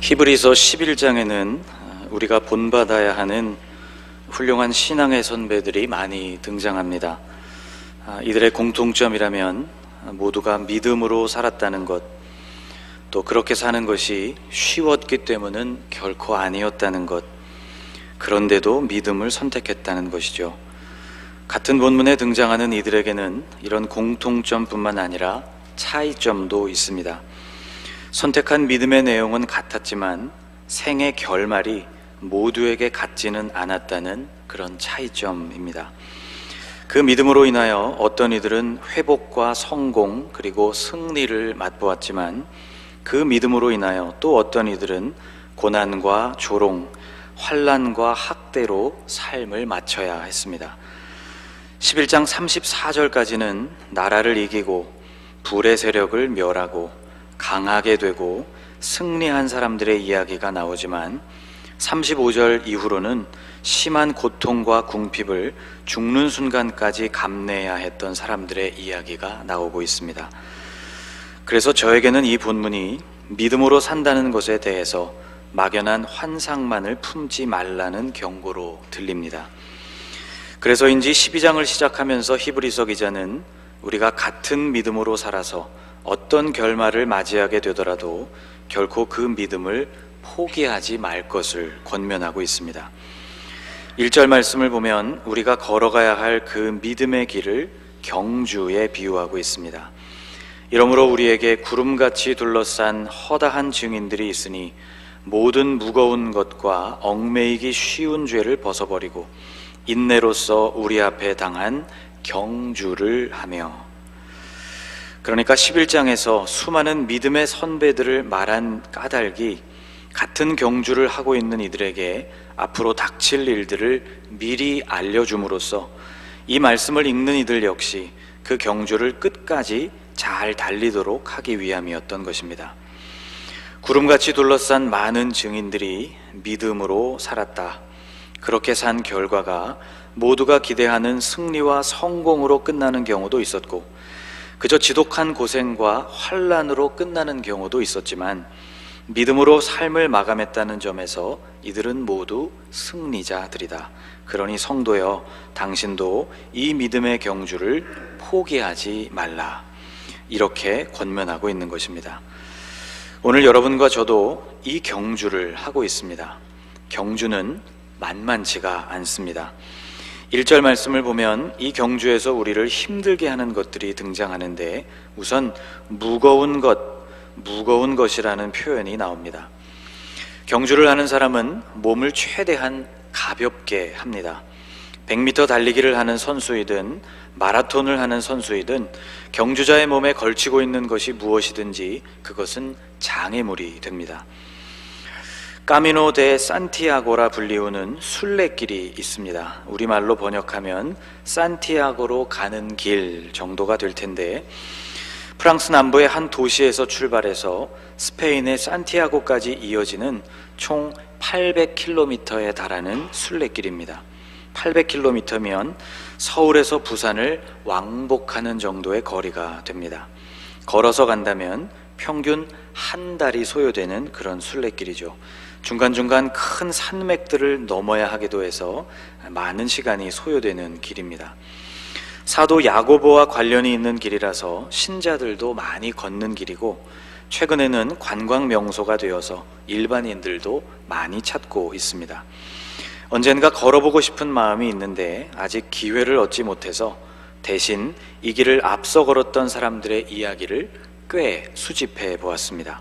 히브리서 11장에는 우리가 본받아야 하는 훌륭한 신앙의 선배들이 많이 등장합니다. 이들의 공통점이라면 모두가 믿음으로 살았다는 것, 또 그렇게 사는 것이 쉬웠기 때문은 결코 아니었다는 것, 그런데도 믿음을 선택했다는 것이죠. 같은 본문에 등장하는 이들에게는 이런 공통점뿐만 아니라 차이점도 있습니다. 선택한 믿음의 내용은 같았지만 생의 결말이 모두에게 같지는 않았다는 그런 차이점입니다. 그 믿음으로 인하여 어떤 이들은 회복과 성공 그리고 승리를 맛보았지만 그 믿음으로 인하여 또 어떤 이들은 고난과 조롱, 환난과 학대로 삶을 마쳐야 했습니다. 11장 34절까지는 나라를 이기고 불의 세력을 멸하고 강하게 되고 승리한 사람들의 이야기가 나오지만 35절 이후로는 심한 고통과 궁핍을 죽는 순간까지 감내해야 했던 사람들의 이야기가 나오고 있습니다. 그래서 저에게는 이 본문이 믿음으로 산다는 것에 대해서 막연한 환상만을 품지 말라는 경고로 들립니다. 그래서인지 12장을 시작하면서 히브리서 기자는 우리가 같은 믿음으로 살아서 어떤 결말을 맞이하게 되더라도 결코 그 믿음을 포기하지 말 것을 권면하고 있습니다. 1절 말씀을 보면 우리가 걸어가야 할 그 믿음의 길을 경주에 비유하고 있습니다. 이러므로 우리에게 구름같이 둘러싼 허다한 증인들이 있으니 모든 무거운 것과 얽매이기 쉬운 죄를 벗어버리고 인내로써 우리 앞에 당한 경주를 하며, 그러니까 11장에서 수많은 믿음의 선배들을 말한 까닭이 같은 경주를 하고 있는 이들에게 앞으로 닥칠 일들을 미리 알려줌으로써 이 말씀을 읽는 이들 역시 그 경주를 끝까지 잘 달리도록 하기 위함이었던 것입니다. 구름같이 둘러싼 많은 증인들이 믿음으로 살았다. 그렇게 산 결과가 모두가 기대하는 승리와 성공으로 끝나는 경우도 있었고 그저 지독한 고생과 환난으로 끝나는 경우도 있었지만 믿음으로 삶을 마감했다는 점에서 이들은 모두 승리자들이다. 그러니 성도여, 당신도 이 믿음의 경주를 포기하지 말라. 이렇게 권면하고 있는 것입니다. 오늘 여러분과 저도 이 경주를 하고 있습니다. 경주는 만만치가 않습니다. 1절 말씀을 보면 이 경주에서 우리를 힘들게 하는 것들이 등장하는데 우선 무거운 것이라는 표현이 나옵니다. 경주를 하는 사람은 몸을 최대한 가볍게 합니다. 100m 달리기를 하는 선수이든 마라톤을 하는 선수이든 경주자의 몸에 걸치고 있는 것이 무엇이든지 그것은 장애물이 됩니다. 까미노 데 산티아고라 불리우는 순례길이 있습니다. 우리말로 번역하면 산티아고로 가는 길 정도가 될 텐데 프랑스 남부의 한 도시에서 출발해서 스페인의 산티아고까지 이어지는 총 800km에 달하는 순례길입니다. 800km면 서울에서 부산을 왕복하는 정도의 거리가 됩니다. 걸어서 간다면 평균 한 달이 소요되는 그런 순례길이죠. 중간중간 큰 산맥들을 넘어야 하기도 해서 많은 시간이 소요되는 길입니다. 사도 야고보와 관련이 있는 길이라서 신자들도 많이 걷는 길이고 최근에는 관광 명소가 되어서 일반인들도 많이 찾고 있습니다. 언젠가 걸어보고 싶은 마음이 있는데 아직 기회를 얻지 못해서 대신 이 길을 앞서 걸었던 사람들의 이야기를 꽤 수집해 보았습니다.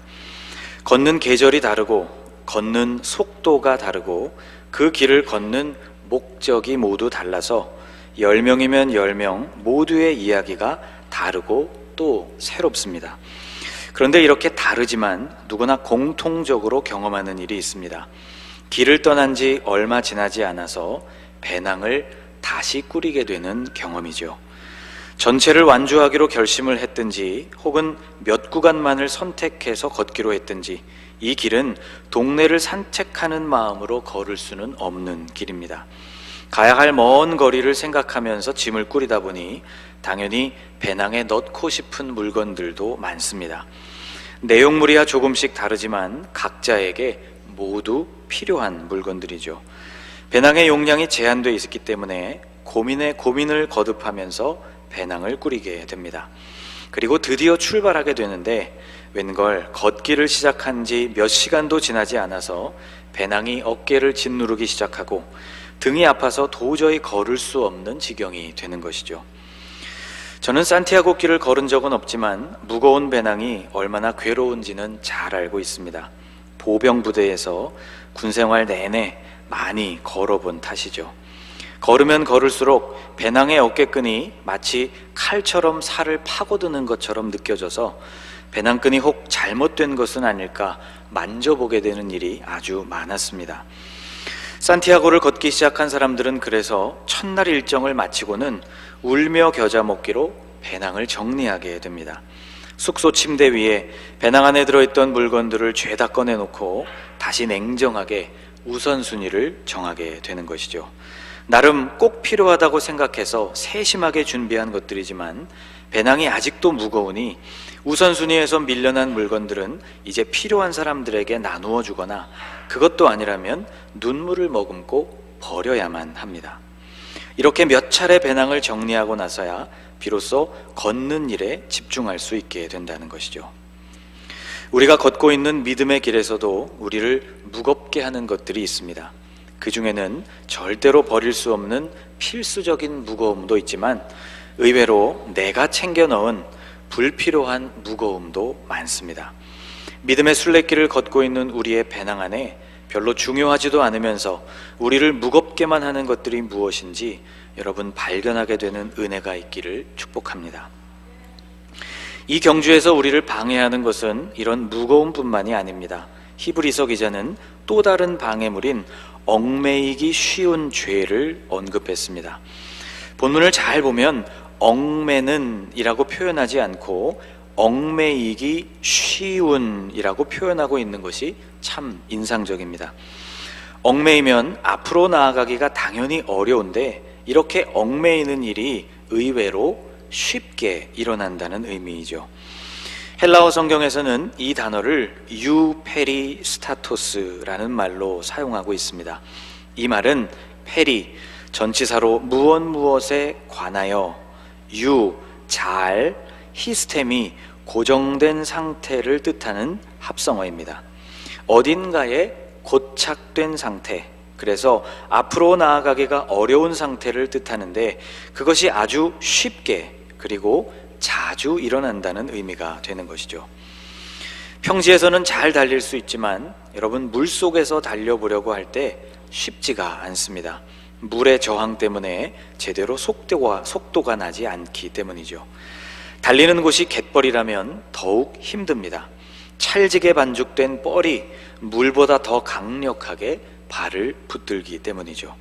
걷는 계절이 다르고 걷는 속도가 다르고 그 길을 걷는 목적이 모두 달라서 10명이면 10명 모두의 이야기가 다르고 또 새롭습니다. 그런데 이렇게 다르지만 누구나 공통적으로 경험하는 일이 있습니다. 길을 떠난 지 얼마 지나지 않아서 배낭을 다시 꾸리게 되는 경험이죠. 전체를 완주하기로 결심을 했든지 혹은 몇 구간만을 선택해서 걷기로 했든지 이 길은 동네를 산책하는 마음으로 걸을 수는 없는 길입니다. 가야 할 먼 거리를 생각하면서 짐을 꾸리다 보니 당연히 배낭에 넣고 싶은 물건들도 많습니다. 내용물이야 조금씩 다르지만 각자에게 모두 필요한 물건들이죠. 배낭의 용량이 제한되어 있었기 때문에 고민에 고민을 거듭하면서 배낭을 꾸리게 됩니다. 그리고 드디어 출발하게 되는데 웬걸 걷기를 시작한 지 몇 시간도 지나지 않아서 배낭이 어깨를 짓누르기 시작하고 등이 아파서 도저히 걸을 수 없는 지경이 되는 것이죠. 저는 산티아고 길을 걸은 적은 없지만 무거운 배낭이 얼마나 괴로운지는 잘 알고 있습니다. 보병 부대에서 군생활 내내 많이 걸어본 탓이죠. 걸으면 걸을수록 배낭의 어깨끈이 마치 칼처럼 살을 파고드는 것처럼 느껴져서 배낭끈이 혹 잘못된 것은 아닐까 만져보게 되는 일이 아주 많았습니다. 산티아고를 걷기 시작한 사람들은 그래서 첫날 일정을 마치고는 울며 겨자 먹기로 배낭을 정리하게 됩니다. 숙소 침대 위에 배낭 안에 들어있던 물건들을 죄다 꺼내놓고 다시 냉정하게 우선순위를 정하게 되는 것이죠. 나름 꼭 필요하다고 생각해서 세심하게 준비한 것들이지만 배낭이 아직도 무거우니 우선순위에서 밀려난 물건들은 이제 필요한 사람들에게 나누어 주거나 그것도 아니라면 눈물을 머금고 버려야만 합니다. 이렇게 몇 차례 배낭을 정리하고 나서야 비로소 걷는 일에 집중할 수 있게 된다는 것이죠. 우리가 걷고 있는 믿음의 길에서도 우리를 무겁게 하는 것들이 있습니다. 그 중에는 절대로 버릴 수 없는 필수적인 무거움도 있지만 의외로 내가 챙겨 넣은 불필요한 무거움도 많습니다. 믿음의 순례길을 걷고 있는 우리의 배낭 안에 별로 중요하지도 않으면서 우리를 무겁게만 하는 것들이 무엇인지 여러분 발견하게 되는 은혜가 있기를 축복합니다. 이 경주에서 우리를 방해하는 것은 이런 무거움뿐만이 아닙니다. 히브리서 기자는 또 다른 방해물인 얽매이기 쉬운 죄를 언급했습니다. 본문을 잘 보면 얽매는 이라고 표현하지 않고 얽매이기 쉬운 이라고 표현하고 있는 것이 참 인상적입니다. 얽매이면 앞으로 나아가기가 당연히 어려운데 이렇게 얽매이는 일이 의외로 쉽게 일어난다는 의미이죠. 헬라어 성경에서는 이 단어를 유페리스타토스라는 말로 사용하고 있습니다. 이 말은 페리, 전치사로 무엇에 관하여, 잘, 히스템이 고정된 상태를 뜻하는 합성어입니다. 어딘가에 고착된 상태, 그래서 앞으로 나아가기가 어려운 상태를 뜻하는데 그것이 아주 쉽게 그리고 자주 일어난다는 의미가 되는 것이죠. 평지에서는 잘 달릴 수 있지만 여러분 물속에서 달려보려고 할 때 쉽지가 않습니다. 물의 저항 때문에 제대로 속도가 나지 않기 때문이죠. 달리는 곳이 갯벌이라면 더욱 힘듭니다. 찰지게 반죽된 뻘이 물보다 더 강력하게 발을 붙들기 때문이죠.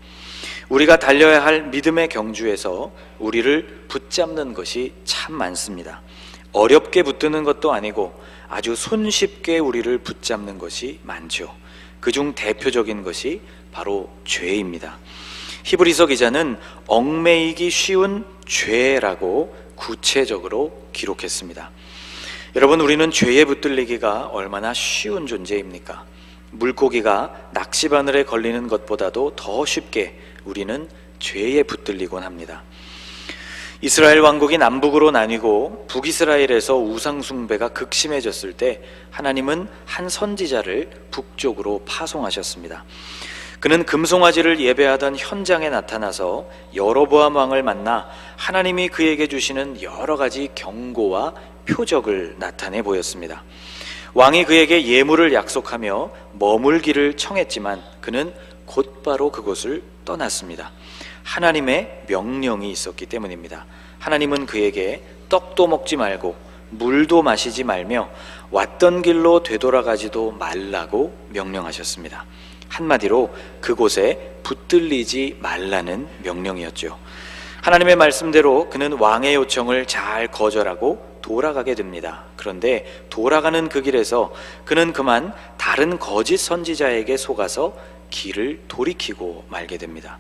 우리가 달려야 할 믿음의 경주에서 우리를 붙잡는 것이 참 많습니다. 어렵게 붙드는 것도 아니고 아주 손쉽게 우리를 붙잡는 것이 많죠. 그중 대표적인 것이 바로 죄입니다. 히브리서 기자는 얽매이기 쉬운 죄라고 구체적으로 기록했습니다. 여러분, 우리는 죄에 붙들리기가 얼마나 쉬운 존재입니까? 물고기가 낚시바늘에 걸리는 것보다도 더 쉽게 우리는 죄에 붙들리곤 합니다. 이스라엘 왕국이 남북으로 나뉘고 북이스라엘에서 우상숭배가 극심해졌을 때 하나님은 한 선지자를 북쪽으로 파송하셨습니다. 그는 금송아지를 예배하던 현장에 나타나서 여로보암 왕을 만나 하나님이 그에게 주시는 여러 가지 경고와 표적을 나타내 보였습니다. 왕이 그에게 예물을 약속하며 머물기를 청했지만 그는 곧바로 그곳을 떠났습니다. 하나님의 명령이 있었기 때문입니다. 하나님은 그에게 떡도 먹지 말고 물도 마시지 말며 왔던 길로 되돌아가지도 말라고 명령하셨습니다. 한마디로 그곳에 붙들리지 말라는 명령이었죠. 하나님의 말씀대로 그는 왕의 요청을 잘 거절하고 돌아가게 됩니다. 그런데 돌아가는 그 길에서 그는 그만 다른 거짓 선지자에게 속아서 길을 돌이키고 말게 됩니다.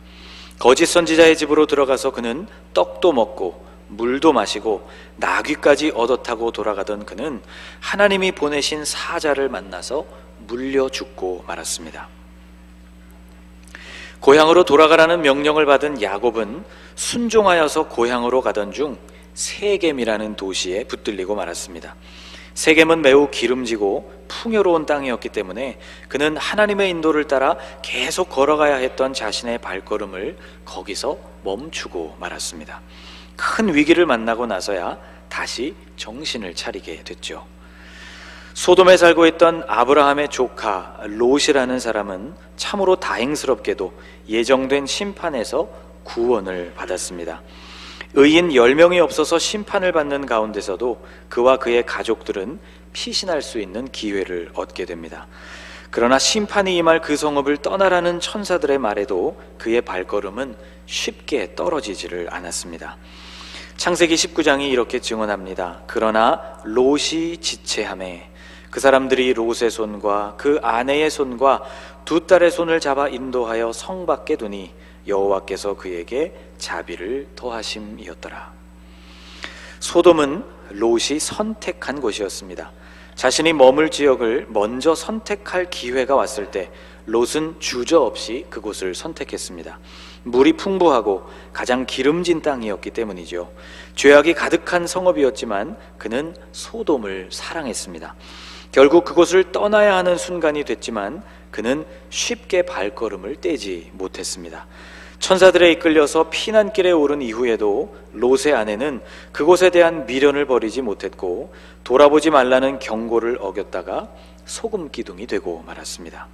거짓 선지자의 집으로 들어가서 그는 떡도 먹고 물도 마시고 나귀까지 얻어 타고 돌아가던 그는 하나님이 보내신 사자를 만나서 물려 죽고 말았습니다. 고향으로 돌아가라는 명령을 받은 야곱은 순종하여서 고향으로 가던 중 세겜이라는 도시에 붙들리고 말았습니다. 세겜은 매우 기름지고 풍요로운 땅이었기 때문에 그는 하나님의 인도를 따라 계속 걸어가야 했던 자신의 발걸음을 거기서 멈추고 말았습니다. 큰 위기를 만나고 나서야 다시 정신을 차리게 됐죠. 소돔에 살고 있던 아브라함의 조카 롯이라는 사람은 참으로 다행스럽게도 예정된 심판에서 구원을 받았습니다. 의인 10명이 없어서 심판을 받는 가운데서도 그와 그의 가족들은 피신할 수 있는 기회를 얻게 됩니다. 그러나 심판이 임할 그 성읍을 떠나라는 천사들의 말에도 그의 발걸음은 쉽게 떨어지지를 않았습니다. 창세기 19장이 이렇게 증언합니다. 그러나 롯이 지체하매 그 사람들이 롯의 손과 그 아내의 손과 두 딸의 손을 잡아 인도하여 성 밖에 두니 여호와께서 그에게 자비를 더하심이었더라. 소돔은 롯이 선택한 곳이었습니다. 자신이 머물 지역을 먼저 선택할 기회가 왔을 때 롯은 주저없이 그곳을 선택했습니다. 물이 풍부하고 가장 기름진 땅이었기 때문이죠. 죄악이 가득한 성읍이었지만 그는 소돔을 사랑했습니다. 결국 그곳을 떠나야 하는 순간이 됐지만 그는 쉽게 발걸음을 떼지 못했습니다. 천사들에 이끌려서 피난길에 오른 이후에도 롯의 아내는 그곳에 대한 미련을 버리지 못했고 돌아보지 말라는 경고를 어겼다가 소금 기둥이 되고 말았습니다.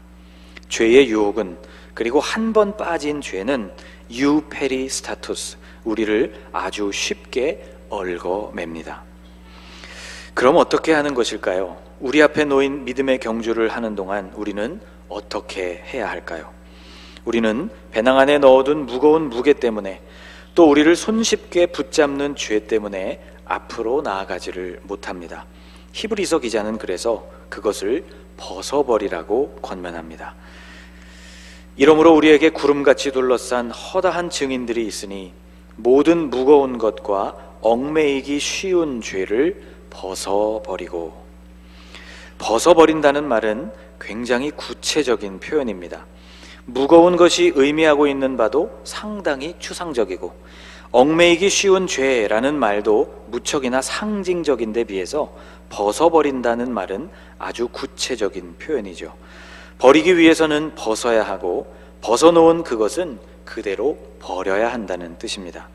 죄의 유혹은, 그리고 한 번 빠진 죄는 유페리 스타투스, 우리를 아주 쉽게 얽어맵니다. 그럼 어떻게 하는 것일까요? 우리 앞에 놓인 믿음의 경주를 하는 동안 우리는 어떻게 해야 할까요? 우리는 배낭 안에 넣어둔 무거운 무게 때문에, 또 우리를 손쉽게 붙잡는 죄 때문에 앞으로 나아가지를 못합니다. 히브리서 기자는 그래서 그것을 벗어버리라고 권면합니다. 이러므로 우리에게 구름같이 둘러싼 허다한 증인들이 있으니 모든 무거운 것과 얽매이기 쉬운 죄를 벗어버리고. 벗어버린다는 말은 굉장히 구체적인 표현입니다. 무거운 것이 의미하고 있는 바도 상당히 추상적이고, 얽매이기 쉬운 죄라는 말도 무척이나 상징적인 데 비해서 벗어버린다는 말은 아주 구체적인 표현이죠. 버리기 위해서는 벗어야 하고, 벗어놓은 그것은 그대로 버려야 한다는 뜻입니다.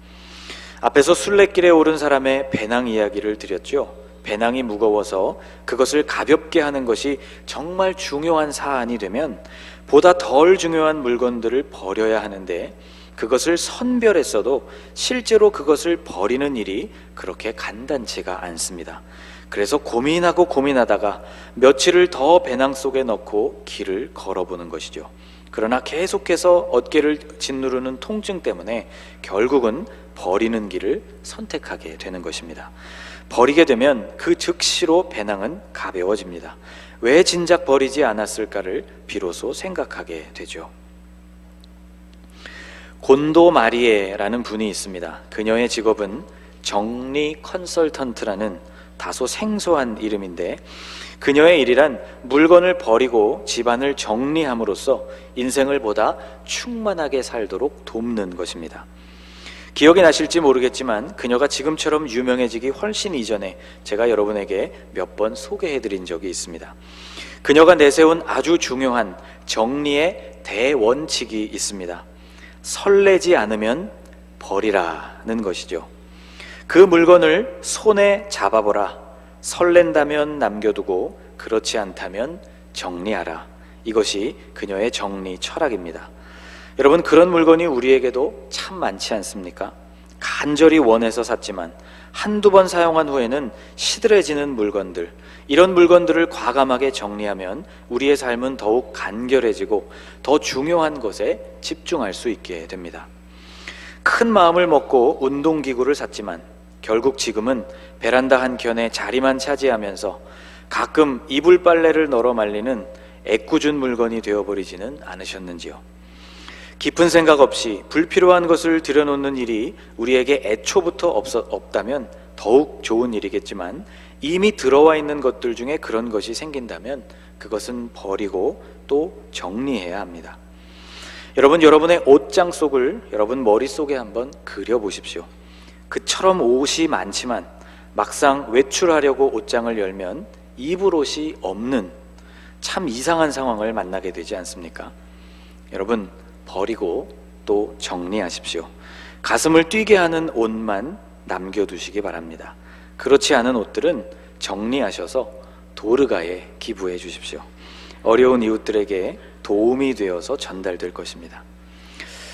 앞에서 순례길에 오른 사람의 배낭 이야기를 드렸죠. 배낭이 무거워서 그것을 가볍게 하는 것이 정말 중요한 사안이 되면 보다 덜 중요한 물건들을 버려야 하는데, 그것을 선별했어도 실제로 그것을 버리는 일이 그렇게 간단치가 않습니다. 그래서 고민하고 고민하다가 며칠을 더 배낭 속에 넣고 길을 걸어보는 것이죠. 그러나 계속해서 어깨를 짓누르는 통증 때문에 결국은 버리는 길을 선택하게 되는 것입니다. 버리게 되면 그 즉시로 배낭은 가벼워집니다. 왜 진작 버리지 않았을까를 비로소 생각하게 되죠. 곤도 마리에라는 분이 있습니다. 그녀의 직업은 정리 컨설턴트라는 다소 생소한 이름인데, 그녀의 일이란 물건을 버리고 집안을 정리함으로써 인생을 보다 충만하게 살도록 돕는 것입니다. 기억이 나실지 모르겠지만 그녀가 지금처럼 유명해지기 훨씬 이전에 제가 여러분에게 몇 번 소개해드린 적이 있습니다. 그녀가 내세운 아주 중요한 정리의 대원칙이 있습니다. 설레지 않으면 버리라는 것이죠. 그 물건을 손에 잡아보라. 설렌다면 남겨두고 그렇지 않다면 정리하라. 이것이 그녀의 정리 철학입니다. 여러분, 그런 물건이 우리에게도 참 많지 않습니까? 간절히 원해서 샀지만 한두 번 사용한 후에는 시들해지는 물건들, 이런 물건들을 과감하게 정리하면 우리의 삶은 더욱 간결해지고 더 중요한 것에 집중할 수 있게 됩니다. 큰 마음을 먹고 운동기구를 샀지만 결국 지금은 베란다 한켠에 자리만 차지하면서 가끔 이불 빨래를 널어 말리는 애꿎은 물건이 되어버리지는 않으셨는지요? 깊은 생각 없이 불필요한 것을 들여놓는 일이 우리에게 애초부터 없다면 더욱 좋은 일이겠지만, 이미 들어와 있는 것들 중에 그런 것이 생긴다면 그것은 버리고 또 정리해야 합니다. 여러분, 여러분의 옷장 속을 여러분 머릿속에 한번 그려보십시오. 그처럼 옷이 많지만 막상 외출하려고 옷장을 열면 입을 옷이 없는 참 이상한 상황을 만나게 되지 않습니까? 여러분, 버리고 또 정리하십시오. 가슴을 뛰게 하는 옷만 남겨두시기 바랍니다. 그렇지 않은 옷들은 정리하셔서 도르가에 기부해 주십시오. 어려운 이웃들에게 도움이 되어서 전달될 것입니다.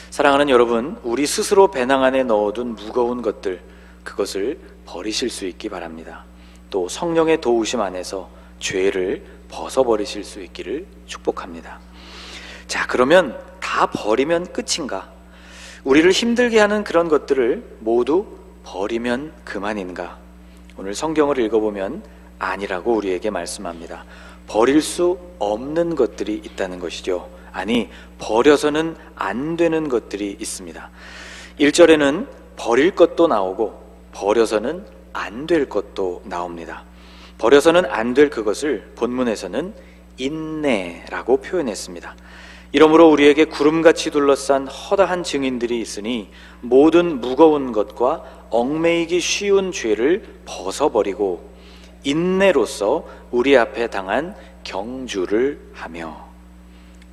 사랑하는 여러분, 우리 스스로 배낭 안에 넣어둔 무거운 것들, 그것을 버리실 수 있기 바랍니다. 또 성령의 도우심 안에서 죄를 벗어버리실 수 있기를 축복합니다. 자, 그러면 다 버리면 끝인가? 우리를 힘들게 하는 그런 것들을 모두 버리면 그만인가? 오늘 성경을 읽어보면 아니라고 우리에게 말씀합니다. 버릴 수 없는 것들이 있다는 것이죠. 아니, 버려서는 안 되는 것들이 있습니다. 1절에는 버릴 것도 나오고 버려서는 안 될 것도 나옵니다. 버려서는 안 될 그것을 본문에서는 인내라고 표현했습니다. 이러므로 우리에게 구름같이 둘러싼 허다한 증인들이 있으니 모든 무거운 것과 얽매이기 쉬운 죄를 벗어버리고 인내로서 우리 앞에 당한 경주를 하며,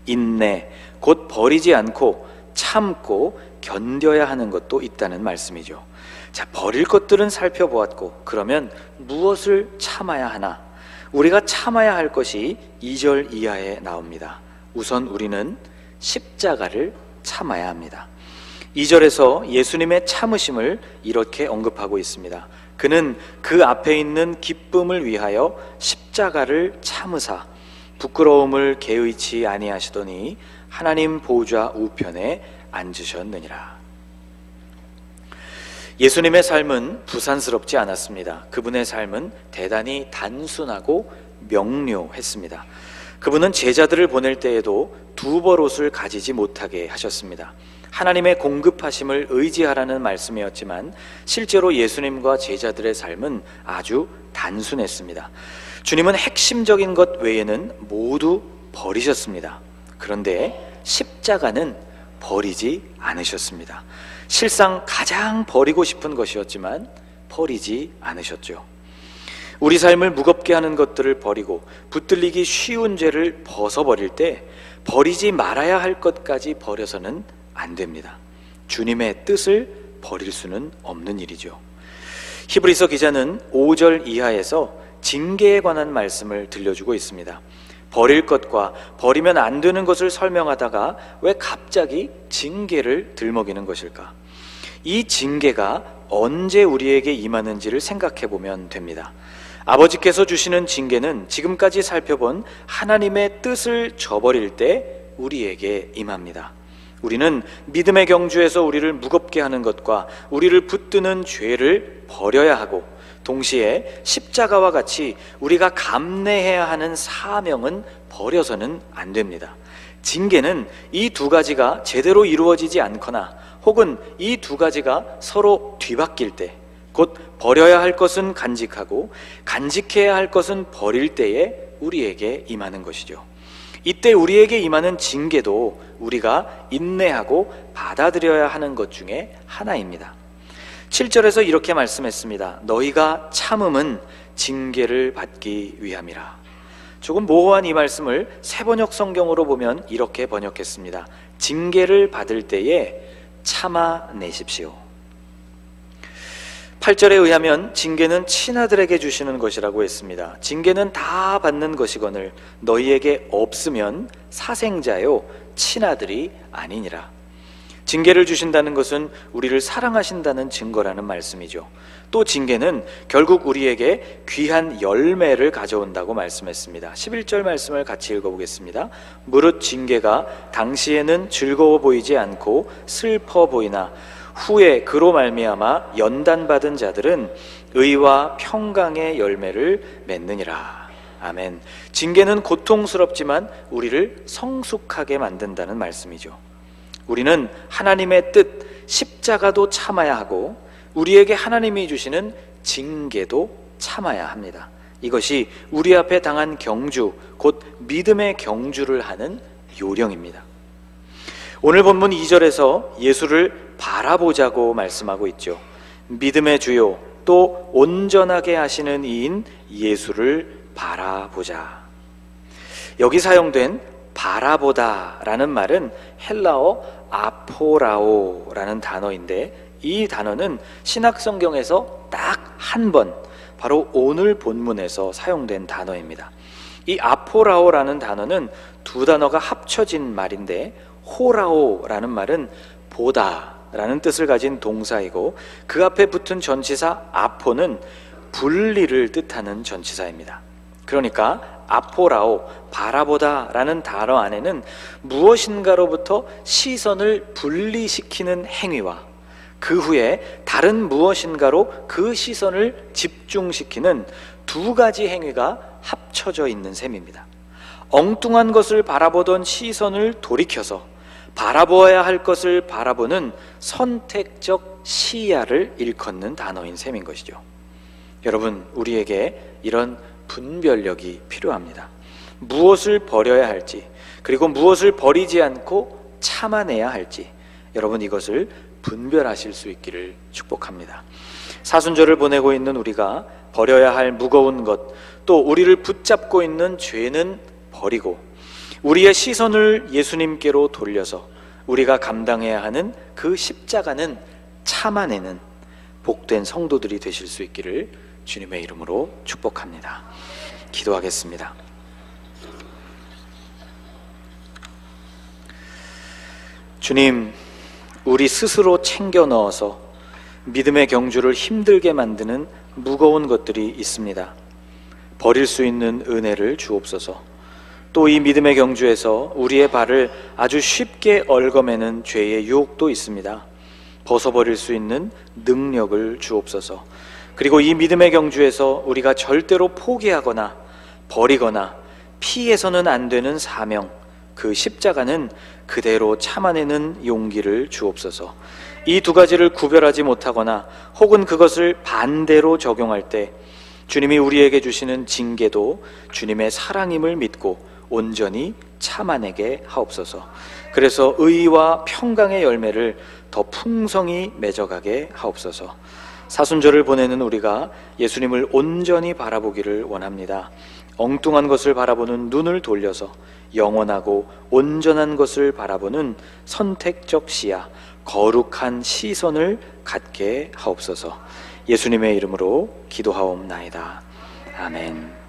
인내, 곧 버리지 않고 참고 견뎌야 하는 것도 있다는 말씀이죠. 자, 버릴 것들은 살펴보았고, 그러면 무엇을 참아야 하나? 우리가 참아야 할 것이 2절 이하에 나옵니다. 우선 우리는 십자가를 참아야 합니다. 2절에서 예수님의 참으심을 이렇게 언급하고 있습니다. 그는 그 앞에 있는 기쁨을 위하여 십자가를 참으사 부끄러움을 개의치 아니하시더니 하나님 보좌 우편에 앉으셨느니라. 예수님의 삶은 부산스럽지 않았습니다. 그분의 삶은 대단히 단순하고 명료했습니다. 그분은 제자들을 보낼 때에도 두 벌 옷을 가지지 못하게 하셨습니다. 하나님의 공급하심을 의지하라는 말씀이었지만 실제로 예수님과 제자들의 삶은 아주 단순했습니다. 주님은 핵심적인 것 외에는 모두 버리셨습니다. 그런데 십자가는 버리지 않으셨습니다. 실상 가장 버리고 싶은 것이었지만 버리지 않으셨죠. 우리 삶을 무겁게 하는 것들을 버리고 붙들리기 쉬운 죄를 벗어버릴 때 버리지 말아야 할 것까지 버려서는 안 됩니다. 주님의 뜻을 버릴 수는 없는 일이죠. 히브리서 기자는 5절 이하에서 징계에 관한 말씀을 들려주고 있습니다. 버릴 것과 버리면 안 되는 것을 설명하다가 왜 갑자기 징계를 들먹이는 것일까? 이 징계가 언제 우리에게 임하는지를 생각해 보면 됩니다. 아버지께서 주시는 징계는 지금까지 살펴본 하나님의 뜻을 저버릴 때 우리에게 임합니다. 우리는 믿음의 경주에서 우리를 무겁게 하는 것과 우리를 붙드는 죄를 버려야 하고, 동시에 십자가와 같이 우리가 감내해야 하는 사명은 버려서는 안 됩니다. 징계는 이 두 가지가 제대로 이루어지지 않거나 혹은 이 두 가지가 서로 뒤바뀔 때, 곧 버려야 할 것은 간직하고 간직해야 할 것은 버릴 때에 우리에게 임하는 것이죠. 이때 우리에게 임하는 징계도 우리가 인내하고 받아들여야 하는 것 중에 하나입니다. 7절에서 이렇게 말씀했습니다. 너희가 참음은 징계를 받기 위함이라. 조금 모호한 이 말씀을 새번역 성경으로 보면 이렇게 번역했습니다. 징계를 받을 때에 참아내십시오. 8절에 의하면 징계는 친아들에게 주시는 것이라고 했습니다. 징계는 다 받는 것이거늘 너희에게 없으면 사생자요 친아들이 아니니라. 징계를 주신다는 것은 우리를 사랑하신다는 증거라는 말씀이죠. 또 징계는 결국 우리에게 귀한 열매를 가져온다고 말씀했습니다. 11절 말씀을 같이 읽어보겠습니다. 무릇 징계가 당시에는 즐거워 보이지 않고 슬퍼 보이나 후에 그로 말미암아 연단받은 자들은 의와 평강의 열매를 맺느니라. 아멘. 징계는 고통스럽지만 우리를 성숙하게 만든다는 말씀이죠. 우리는 하나님의 뜻, 십자가도 참아야 하고 우리에게 하나님이 주시는 징계도 참아야 합니다. 이것이 우리 앞에 당한 경주, 곧 믿음의 경주를 하는 요령입니다. 오늘 본문 2절에서 예수를 바라보자고 말씀하고 있죠. 믿음의 주요 또 온전하게 하시는 이인 예수를 바라보자. 여기 사용된 바라보다라는 말은 헬라어 아포라오라는 단어인데, 이 단어는 신약 성경에서 딱 한 번, 바로 오늘 본문에서 사용된 단어입니다. 이 아포라오라는 단어는 두 단어가 합쳐진 말인데, 호라오라는 말은 보다라는 뜻을 가진 동사이고, 그 앞에 붙은 전치사 아포는 분리를 뜻하는 전치사입니다. 그러니까 아포라오, 바라보다라는 단어 안에는 무엇인가로부터 시선을 분리시키는 행위와 그 후에 다른 무엇인가로 그 시선을 집중시키는 두 가지 행위가 합쳐져 있는 셈입니다. 엉뚱한 것을 바라보던 시선을 돌이켜서 바라보아야 할 것을 바라보는 선택적 시야를 일컫는 단어인 셈인 것이죠. 여러분, 우리에게 이런 분별력이 필요합니다. 무엇을 버려야 할지, 그리고 무엇을 버리지 않고 참아내야 할지, 여러분 이것을 분별하실 수 있기를 축복합니다. 사순절을 보내고 있는 우리가 버려야 할 무거운 것, 또 우리를 붙잡고 있는 죄는 버리고 우리의 시선을 예수님께로 돌려서 우리가 감당해야 하는 그 십자가는 참아내는 복된 성도들이 되실 수 있기를 주님의 이름으로 축복합니다. 기도하겠습니다. 주님, 우리 스스로 챙겨 넣어서 믿음의 경주를 힘들게 만드는 무거운 것들이 있습니다. 버릴 수 있는 은혜를 주옵소서. 또 이 믿음의 경주에서 우리의 발을 아주 쉽게 얽어매는 죄의 유혹도 있습니다. 벗어버릴 수 있는 능력을 주옵소서. 그리고 이 믿음의 경주에서 우리가 절대로 포기하거나 버리거나 피해서는 안 되는 사명, 그 십자가는 그대로 참아내는 용기를 주옵소서. 이 두 가지를 구별하지 못하거나 혹은 그것을 반대로 적용할 때 주님이 우리에게 주시는 징계도 주님의 사랑임을 믿고 온전히 참아내게 하옵소서. 그래서 의와 평강의 열매를 더 풍성히 맺어가게 하옵소서. 사순절을 보내는 우리가 예수님을 온전히 바라보기를 원합니다. 엉뚱한 것을 바라보는 눈을 돌려서 영원하고 온전한 것을 바라보는 선택적 시야, 거룩한 시선을 갖게 하옵소서. 예수님의 이름으로 기도하옵나이다. 아멘.